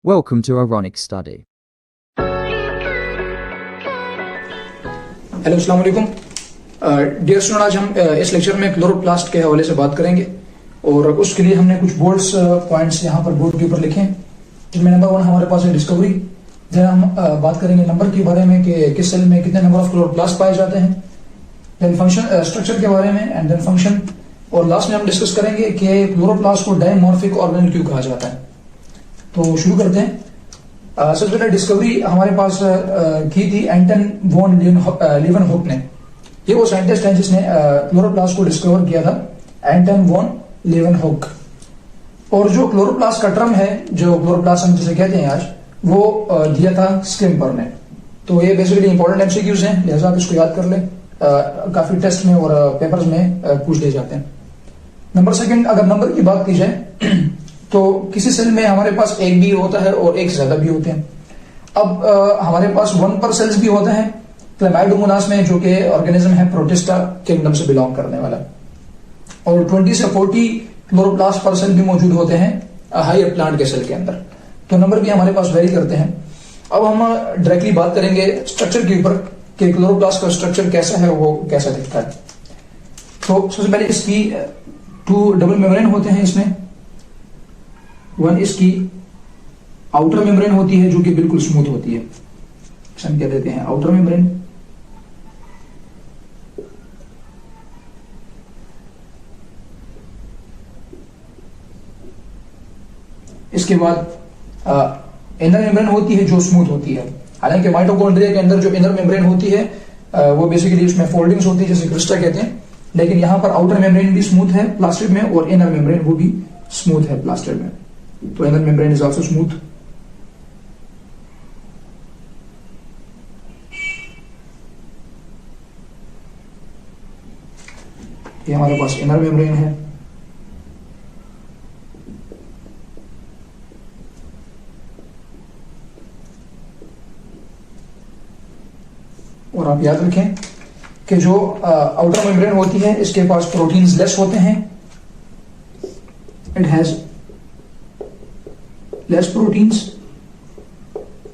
Welcome to Ironic Study. Hello अस्सलाम वालेकुम dear student, आज हम इस लेक्चर में क्लोरोप्लास्ट के हवाले से बात करेंगे और उसके लिए हमने कुछ बोल्ड्स पॉइंट्स यहाँ पर बोर्ड के ऊपर लिखे हैं, जिनमें नंबर 1 हमारे पास है डिस्कवरी। देन हम बात करेंगे नंबर के बारे में कि किस सेल में कितने नंबर ऑफ क्लोरोप्लास्ट पाए जाते हैं, देन फंक्शन स्ट्रक्चर के बारे में एंड देन फंक्शन, और लास्ट में हम डिस्कस करेंगे कि क्लोरोप्लास्ट को डायमॉर्फिक ऑर्गेनेल क्यों कहा जाता है। तो शुरू करते हैं। सबसे पहले डिस्कवरी हमारे पास की थी एंटन वॉन लीवनहुक ने। ये वो साइंटिस्ट है जिसने क्लोरोप्लास्ट को डिस्कवर किया था, एंटन वॉन लीवनहुक। और जो क्लोरोप्लास्ट का टर्म है, जो क्लोरोप्लास्ट हम जिसे कहते हैं आज, वो दिया था स्किम्पर ने। तो ये बेसिकली इंपॉर्टेंट एमसीक्यूज हैं, लिहाजा आप इसको याद कर लें, काफी टेस्ट में और पेपर्स में पूछ लिए जाते हैं। नंबर सेकंड, अगर नंबर की बात की जाए तो किसी सेल में हमारे पास एक भी होता है और एक से ज्यादा भी होते हैं। अब हमारे पास 1 पर सेल्स भी होते हैं क्लेमाइडोमोनास में, जो कि ऑर्गेनिज्म है प्रोटिस्टा किंगडम से बिलोंग करने वाला, और 20 से 40 क्लोरोप्लास्ट पर सेल भी मौजूद होते हैं हायर प्लांट के सेल के अंदर। तो नंबर भी हमारे पास वेरी करते हैं। अब हम डायरेक्टली बात करेंगे स्ट्रक्चर के ऊपर कि क्लोरोप्लास्ट का स्ट्रक्चर कैसा है, वो कैसा दिखता है। तो सबसे पहले इसकी 2 डबल मेम्ब्रेन होते हैं इसमें। 1 इसकी आउटर मेम्ब्रेन होती है जो कि बिल्कुल स्मूथ होती है, हम कह देते हैं आउटर मेम्ब्रेन। इसके बाद इनर मेम्ब्रेन होती है जो स्मूथ होती है। हालांकि माइटोकॉन्ड्रिया के अंदर जो इनर मेम्ब्रेन होती है वो बेसिकली उसमें फोल्डिंग्स होती है, जैसे क्रिस्टा कहते हैं, लेकिन यहां पर आउटर मेम्ब्रेन भी स्मूथ है प्लास्टिड में और इनर मेम्ब्रेन वो भी स्मूथ है प्लास्टिड में। तो inner membrane is also smooth. ये हमारे पास इनर मेम्ब्रेन है। और आप याद रखें कि जो आउटर मेम्ब्रेन होती है इसके पास प्रोटीन्स लेस होते हैं, इट हैज लेस प्रोटीन्स,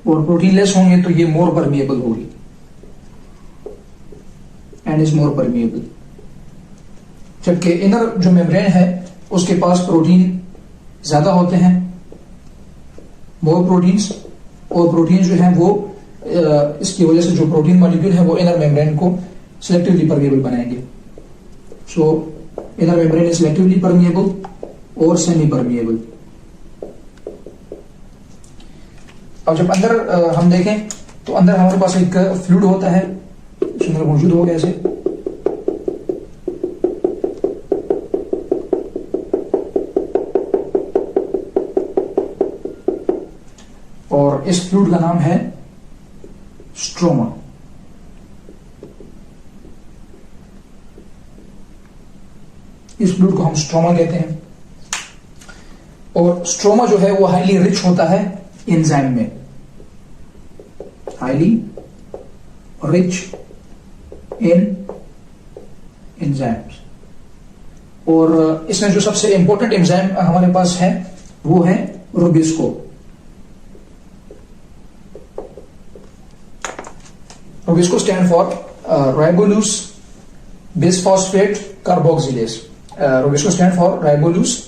और प्रोटीन लेस होंगे तो ये मोर परमिएबल होगी एंड इज मोर परमिएबल। जबकि इनर जो मेम्ब्रेन है उसके पास प्रोटीन ज्यादा होते हैं, मोर प्रोटीन्स, और प्रोटीन जो है वो इसकी वजह से जो प्रोटीन मॉलिक्यूल है वो इनर मेम्ब्रेन को सिलेक्टिवली परमिएबल बनाएंगे। सो inner membrane is selectively permeable और सेमी परमिएबल। अब जब अंदर हम देखें तो अंदर हमारे पास एक फ्लूइड होता है, इसके अंदर मौजूद होगा ऐसे। और इस फ्लूइड का नाम है स्ट्रोमा। इस फ्लूइड को हम स्ट्रोमा कहते हैं। और स्ट्रोमा जो है वो हाईली रिच होता है एंजाइम में, हाईली रिच इन एंजाइम्स। और इसमें जो सबसे इंपॉर्टेंट एंजाइम हमारे पास है वो है rubisco. Rubisco stand for ribulose bisphosphate carboxylase. Rubisco stand for ribulose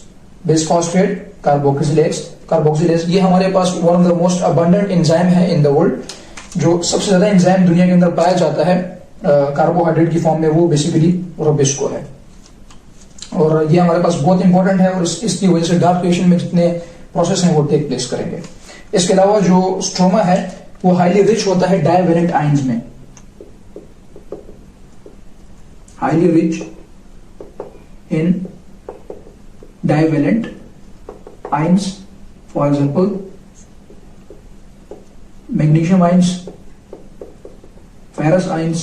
bisphosphate carboxylase. ये हमारे पास one of the most abundant enzyme है इन द वर्ल्ड। जो सबसे ज्यादा एंजाइम दुनिया के अंदर पाया जाता है कार्बोहाइड्रेट की फॉर्म में, वो बेसिकली रूबिस्को है। और ये हमारे पास बहुत इंपॉर्टेंट है और इसकी वजह से डार्क क्रिएशन में जितने प्रोसेस हैं वो टेक प्लेस करेंगे। इसके अलावा जो स्ट्रोमा है वो हाईली रिच होता है डाइवेलेंट आयंस में, highly rich in divalent ions, for example magnesium ions, ferrous ions,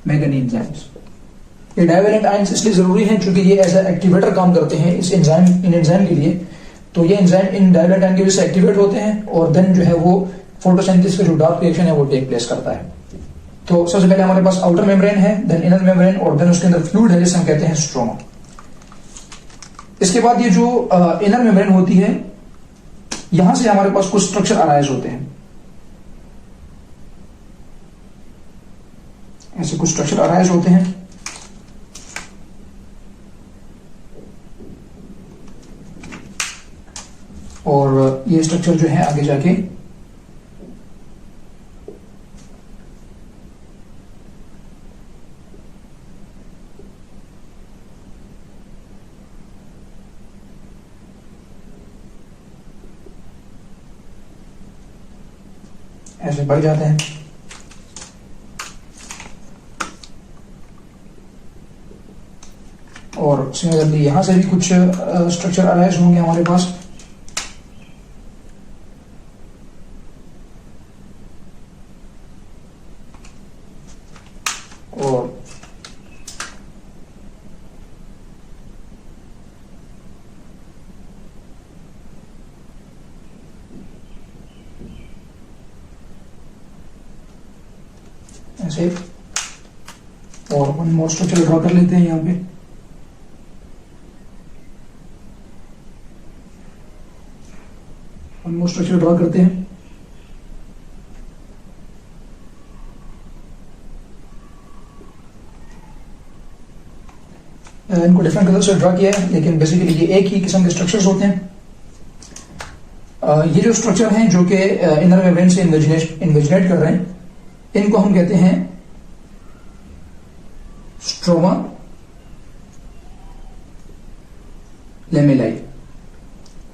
manganese ions। ये divalent ions इसलिए जरूरी हैं क्योंकि ये एज एक्टिवेटर काम करते हैं इस इन एंजाइम के लिए। तो ये एंजाइम इन divalent ion की वजह से एक्टिवेट होते हैं और देन जो है वो फोटोसिंथेसिस का जो डार्क रिएक्शन है वो टेक प्लेस करता है। तो सबसे पहले हमारे पास आउटर मेम्ब्रेन है, देन इनर मेम्ब्रेन, और देन उसके अंदर फ्लूइड है जिसे हम कहते हैं स्ट्रोमा। इसके बाद ये जो इनर मेम्ब्रेन होती है यहां से हमारे पास कुछ स्ट्रक्चर अराइज होते हैं, ऐसे कुछ स्ट्रक्चर अराइज होते हैं। और ये स्ट्रक्चर जो है आगे जाके ऐसे बढ़ जाते हैं। और सिमिलरली यहां से भी कुछ स्ट्रक्चर अराइज होंगे हमारे पास। और ऐसे और वन मोर स्ट्रक्चर ड्रॉ कर लेते हैं। यहाँ पे वन मोर स्ट्रक्चर ड्रॉ करते हैं। इनको डिफरेंट कलर से ड्रॉ किया है, लेकिन बेसिकली ये एक ही किस्म के स्ट्रक्चर्स होते हैं। ये जो स्ट्रक्चर हैं जो कि इनर मेम्ब्रेन से इन्वेजिनेट कर रहे हैं, इनको हम कहते हैं स्ट्रोमा लेमेलाई,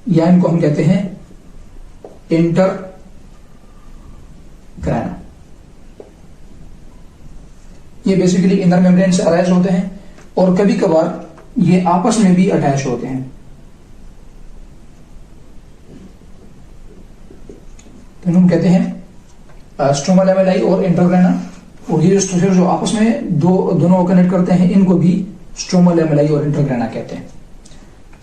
या इनको हम कहते हैं इंटरग्राना। ये बेसिकली इनर मेम्ब्रेन से अराइज होते हैं और कभी कभार ये आपस में भी अटैच होते हैं। तो हम कहते हैं स्ट्रोमा लेमेलाई और इंटरग्राना। और ये जो स्ट्रक्चर जो आपस में दोनों को कनेक्ट करते हैं, इनको भी स्ट्रोमा लेमेलाई और इंटरग्राना कहते हैं।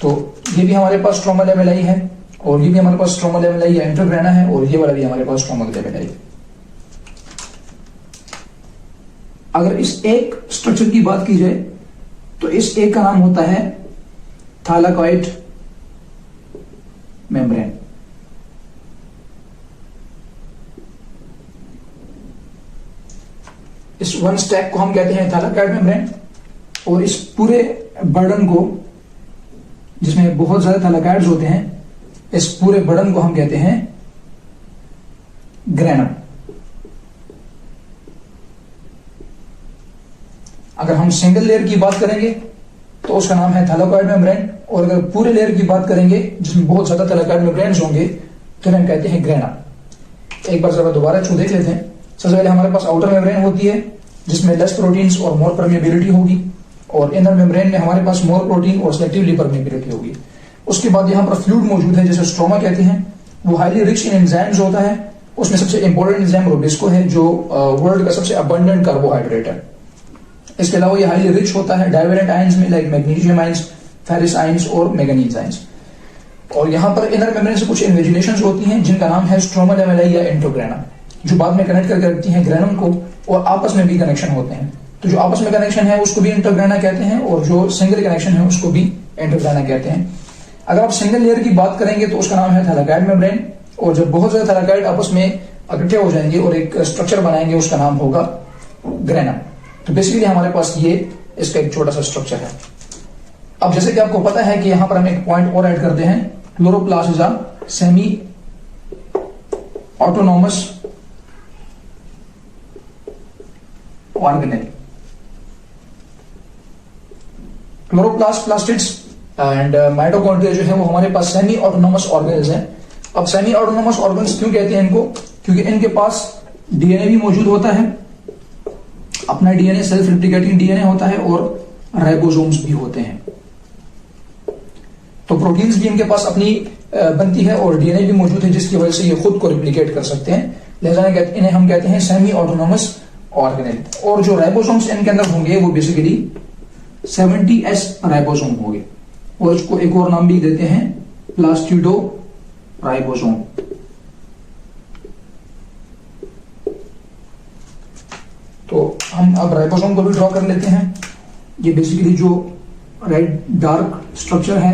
तो ये भी हमारे पास स्ट्रोमा लेमेलाई है, और ये भी हमारे पास स्ट्रोमा लेमेलाई या इंटरग्राना है, और ये वाला भी हमारे पास स्ट्रोमा लेमेलाई है। अगर इस एक स्ट्रक्चर की बात की जाए तो इस एक का नाम होता है थैलेकॉइड मेम्ब्रेन। इस वन स्टैक को हम कहते हैं थैलेकॉइड मेम्ब्रेन, और इस पूरे बर्डन को, जिसमें बहुत ज्यादा थैलेकॉइड्स होते हैं, इस पूरे बर्डन को हम कहते हैं ग्रेनम। अगर हम सिंगल लेयर की बात करेंगे तो उसका नाम है थैलेकॉइड मेम्ब्रेन, और अगर पूरे लेयर की बात करेंगे जिसमें बहुत ज्यादा थैलेकॉइड मेम्ब्रेन्स होंगे तो हम कहते हैं ग्रेना। एक बार जरा दोबारा छू देख लेते हैं। सबसे पहले हमारे पास आउटर मेम्ब्रेन होती है जिसमें लेस प्रोटीन्स और मोर परमेबिलिटी होगी, और इनर मेम्ब्रेन में हमारे पास मोर प्रोटीन और सिलेक्टिवली परमेबिलिटी होगी। उसके बाद यहाँ पर फ्लूइड मौजूद है जिसे स्ट्रोमा कहते हैं। वो हाईली रिच इन एंजाइम्स होता है। उसमें सबसे इंपॉर्टेंट एंजाइम रोबिस्को है, जो वर्ल्ड का सबसे अबंडेंट कार्बोहाइड्रेट है। इसके अलावा ये हाईली रिच होता है डाइवेलेंट आयंस में, like magnesium ions, ferric ions और मैंगनीज आयंस। और यहाँ पर इनर मेम्ब्रेन से कुछ इन्वेजिनेशंस होती हैं जिनका नाम है स्ट्रोमा लेमेलाई या इंटरग्रेना, जो बाद में कनेक्ट करके रखती हैं ग्रेनम को, और आपस में भी कनेक्शन होते हैं। तो जो आपस में कनेक्शन है उसको भी इंटरग्रेना कहते हैं, और जो सिंगल कनेक्शन है उसको भी इंटरग्रेना कहते हैं। अगर आप सिंगल लेयर की बात करेंगे तो उसका नाम है थैलेकॉइड मेम्ब्रेन, और जब बहुत ज्यादा थैलेकॉइड आपस में इकट्ठे हो जाएंगे और एक स्ट्रक्चर बनाएंगे उसका नाम होगा ग्रेना। तो बेसिकली हमारे पास ये इसका एक छोटा सा स्ट्रक्चर है। अब जैसे कि आपको पता है कि यहां पर हम एक पॉइंट और ऐड करते हैं, chloroplast is a semi autonomous organelle. Chloroplast, plastids and mitochondria जो है वो हमारे पास सेमी ऑटोनॉमस ऑर्गेनेल्स हैं। अब सेमी ऑटोनॉमस ऑर्गेनेल्स क्यों कहते हैं इनको? क्योंकि इनके पास डीएनए भी मौजूद होता है, अपना डीएनए, सेल्फ रिप्लिकेटिंग डीएनए होता है, और राइबोसोम्स भी होते हैं। तो प्रोटीन्स भी इनके पास अपनी बनती है, और डीएनए भी मौजूद है जिसकी वजह से ये खुद को रिप्लिकेट कर सकते हैं। लिहाजा इन्हें हम कहते हैं सेमी ऑटोनॉमस ऑर्गेनेल। और जो राइबोसोम्स इनके अंदर होंगे वो बेसिकली 70S राइबोसोम होंगे, और इसको एक और नाम भी देते हैं प्लास्टिडो राइबोसोम। तो हम अब राइबोसोम को भी ड्रॉ कर लेते हैं। ये बेसिकली जो रेड डार्क स्ट्रक्चर है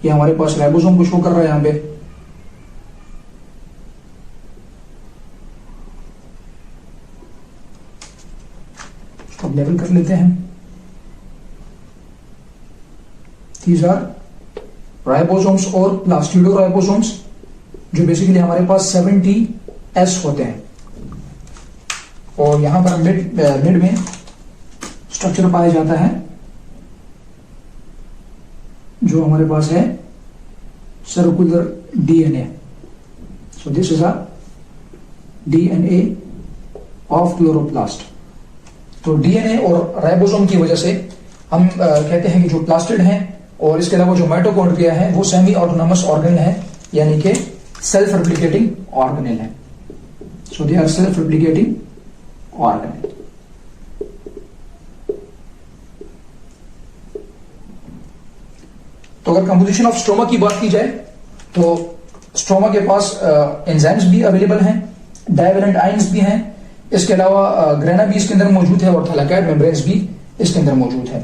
ये हमारे पास राइबोसोम को शो कर रहा है यहाँ पे। अब लेवल कर लेते हैं। These are राइबोसोम्स और प्लास्टिडोराइबोसोम्स, जो बेसिकली हमारे पास 70S होते हैं। और यहां पर मिड में स्ट्रक्चर पाया जाता है जो हमारे पास है circular DNA. So this is a DNA of chloroplast. तो डीएनए और राइबोसोम की वजह से हम कहते हैं कि जो प्लास्टिड हैं और इसके अलावा जो माइटोकॉन्ड्रिया है वो सेमी ऑटोनॉमस ऑर्गेनल है, यानी कि सेल्फ रेप्लिकेटिंग ऑर्गेनल है। So they are self replicating organelle. तो अगर कंपोजिशन ऑफ स्ट्रोमा की बात की जाए तो स्ट्रोमा के पास एंजाइम्स भी अवेलेबल हैं, डाइवेलेंट आयंस भी हैं, इसके अलावा ग्रेना भी इसके अंदर मौजूद है और थैलाकॉइड मेम्ब्रेन्स भी इसके अंदर मौजूद है।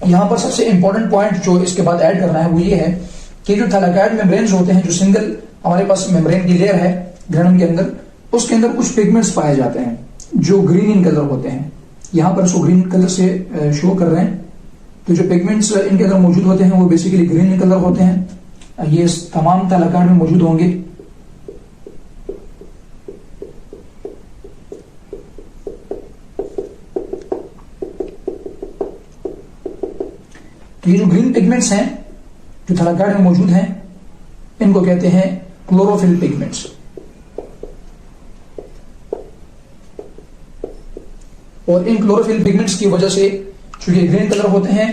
यहां पर सबसे इंपॉर्टेंट पॉइंट जो इसके बाद ऐड करना है वो ये है कि जो थैलाकॉइड मेम्ब्रेन्स होते हैं, जो सिंगल हमारे पास मेम्ब्रेन की लेयर है ग्रेनम के अंदर, उसके अंदर कुछ पिगमेंट्स पाए जाते हैं जो ग्रीन इन कलर होते हैं। यहां पर इसको ग्रीन कलर से शो कर रहे हैं। तो जो पिगमेंट्स इनके अंदर मौजूद होते हैं वो बेसिकली ग्रीन इन कलर होते हैं। ये तमाम थैलाकॉइड में मौजूद होंगे। तो ये जो ग्रीन पिगमेंट्स हैं जो थैलाकॉइड में मौजूद हैं, इनको कहते हैं क्लोरोफिल पिगमेंट्स। और इन क्लोरोफिल पिगमेंट्स की वजह से चूंकि ग्रीन कलर होते हैं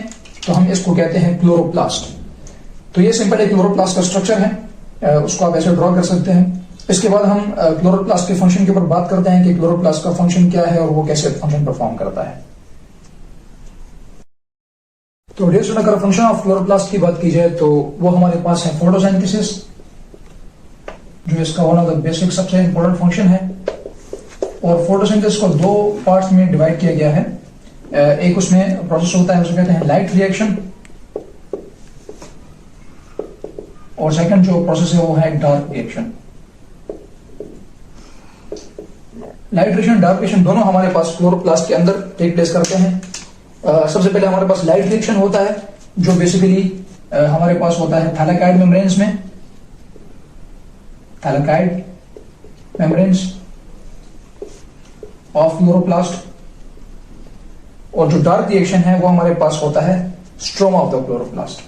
तो हम इसको कहते हैं क्लोरोप्लास्ट। तो ये सिंपल एक क्लोरोप्लास्ट का स्ट्रक्चर है, उसको आप ऐसे ड्रॉ कर सकते हैं। इसके बाद हम क्लोरोप्लास्ट के फंक्शन के ऊपर बात करते हैं कि क्लोरोप्लास्ट का फंक्शन क्या है और वो कैसे फंक्शन परफॉर्म करता है। तो डियर स्टूडेंट, अगर फंक्शन ऑफ क्लोरोप्लास्ट की बात की जाए तो वो हमारे पास है फोटोसिंथेसिस, जो इसका वन ऑफ द बेसिक सबसे इंपॉर्टेंट फंक्शन है। और फोटोसिंथेसिस को दो पार्ट्स में डिवाइड किया गया है। एक उसमें प्रोसेस होता है, उसे कहते हैं लाइट रिएक्शन, और सेकंड जो प्रोसेस है वो है dark reaction. Light reaction, dark reaction दोनों हमारे पास क्लोरोप्लास्ट के अंदर टेक प्लेस करते हैं। सबसे पहले हमारे पास लाइट रिएक्शन होता है जो बेसिकली हमारे पास होता है थैलाकॉइड मेम्ब्रेन्स में, थैलाकॉइड मेम्ब्रेन्स ऑफ क्लोरोप्लास्ट। और जो डार्क रिएक्शन है वो हमारे पास होता है स्ट्रोमा ऑफ द क्लोरोप्लास्ट।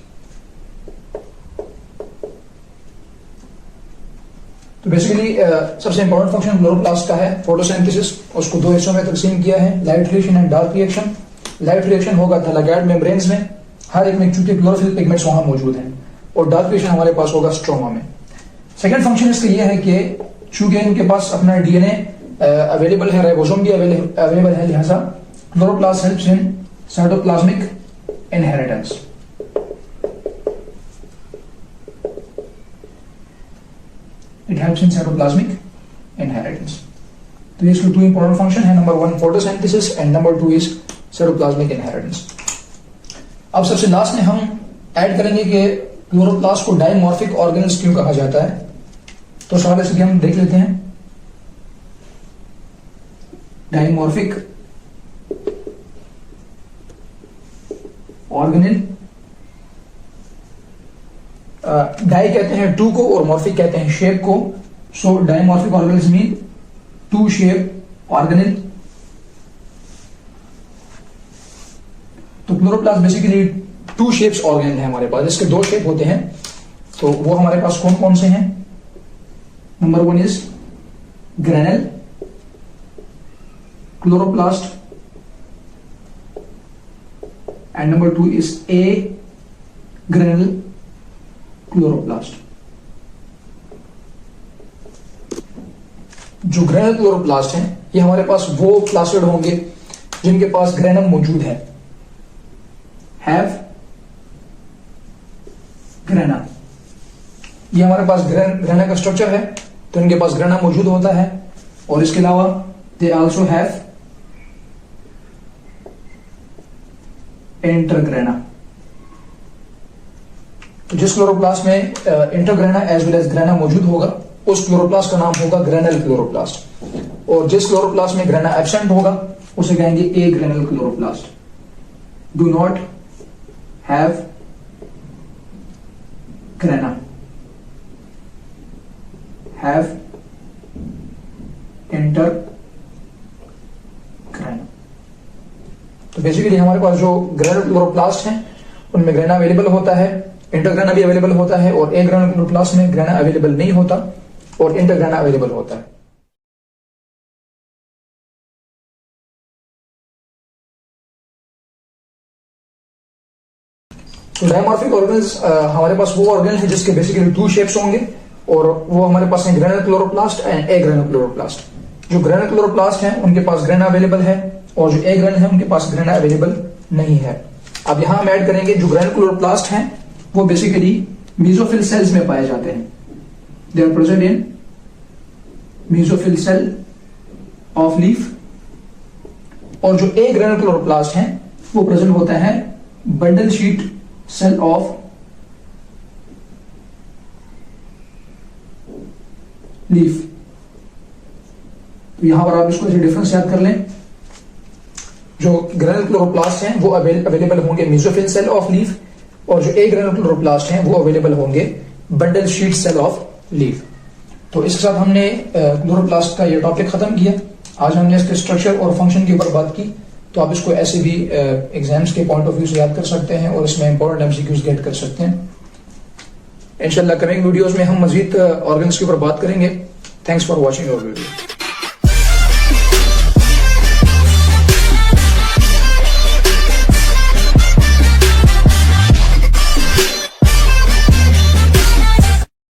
तो बेसिकली सबसे इंपॉर्टेंट फंक्शन क्लोरोप्लास्ट का है फोटोसिंथेसिस। उसको दो हिस्सों में तकसीम किया है, light reaction and dark reaction. Light reaction होगा थैलाकॉइड मेम्ब्रेन्स में, हर एक में चूंकि क्लोरोफिल पिगमेंट्स वहां मौजूद हैं, और डार्क रिएक्शन हमारे पास होगा स्ट्रोमा में। सेकंड फंक्शन इसका यह है कि चूंकि इनके पास अपना डीएनए अवेलेबल है, राइबोसोम भी अवेलेबल है, लिहाजा chloroplast helps in cytoplasmic inheritance. It helps in cytoplasmic inheritance. तो ये इसके टू इंपॉर्टेंट फंक्शन है, number 1 photosynthesis and number 2 is cytoplasmic inheritance. अब सबसे लास्ट में हम ऐड करेंगे कि क्लोरोप्लास्ट को डायमॉर्फिक ऑर्गेनल्स क्यों कहा जाता है। तो सवाल ऐसे हम देख लेते हैं। डायमॉर्फिक ऑर्गेनल, डाई कहते हैं टू को और मॉर्फिक कहते हैं शेप को। So dimorphic organelles mean two shape organelle. तो chloroplast basically two shapes organelle है हमारे पास, इसके दो शेप होते हैं। तो वो हमारे पास कौन कौन से हैं? Number 1 is granal chloroplast and number 2 is a granal chloroplast. जो ग्रेनल क्लोरोप्लास्ट हैं ये हमारे पास वो प्लास्टिड होंगे जिनके पास ग्रेनम मौजूद है, हैव ग्रेना। ये हमारे पास ग्रेना का स्ट्रक्चर है, तो इनके पास ग्रेना मौजूद होता है। और इसके अलावा दे आल्सो हैव इंटरग्रेना। तो जिस क्लोरोप्लास्ट में इंटरग्रेना एज वेल एज ग्रेना मौजूद होगा उस क्लोरोप्लास्ट का नाम होगा ग्रेनल क्लोरोप्लास्ट, और जिस क्लोरोप्लास्ट में ग्रेना एब्सेंट होगा उसे कहेंगे agranal chloroplast. Do not have grana, have inter grana. तो बेसिकली हमारे पास जो ग्रेनुल क्लोरोप्लास्ट हैं उनमें ग्रेना अवेलेबल होता है, इंटरग्रेना भी अवेलेबल होता है, और ए ग्रेनुल क्लोरोप्लास्ट में ग्रेना अवेलेबल नहीं होता और इंटरग्रेना अवेलेबल होता है। तो डायमॉर्फिक ऑर्गेन्स हमारे पास वो ऑर्गेन है जिसके बेसिकली 2 शेप्स होंगे, और वो हमारे पास है granule chloroplast and A granule chloroplast. जो ग्रेनुल क्लोरोप्लास्ट हैं उनके पास ग्रेना अवेलेबल है, और जो ए ग्रेनुल है उनके पास ग्रेना अवेलेबल नहीं है। अब यहां हम ऐड करेंगे जो ग्रेनुल क्लोरोप्लास्ट हैं वो बेसिकली मेसोफिल सेल्स में पाए जाते हैं। They are present in mesophyll cell of leaf. और जो ए ग्रेनुल क्लोरोप्लास्ट हैं वो प्रेजेंट होता है bundle sheath cell of leaf. तो यहां पर आप इसको ऐसे डिफरेंस याद कर लें। जो ग्रेनुल क्लोरोप्लास्ट हैं वो अवेलेबल होंगे मेसोफिल सेल ऑफ लीफ, और जो ए ग्रेनुल क्लोरोप्लास्ट हैं वो अवेलेबल होंगे bundle sheath cell of leaf. तो इसके साथ हमने क्लोरोप्लास्ट का ये टॉपिक खत्म किया। आज हमने इसके स्ट्रक्चर और फंक्शन के ऊपर बात की। तो आप इसको ऐसे भी एग्जाम्स के पॉइंट ऑफ व्यू से याद कर सकते हैं और इसमें इंपॉर्टेंट एमसीक्यूज गेट कर सकते हैं। इंशाल्लाह कमिंग वीडियोस में हम मजीद ऑर्गन्स के ऊपर बात करेंगे। Thanks for watching our video.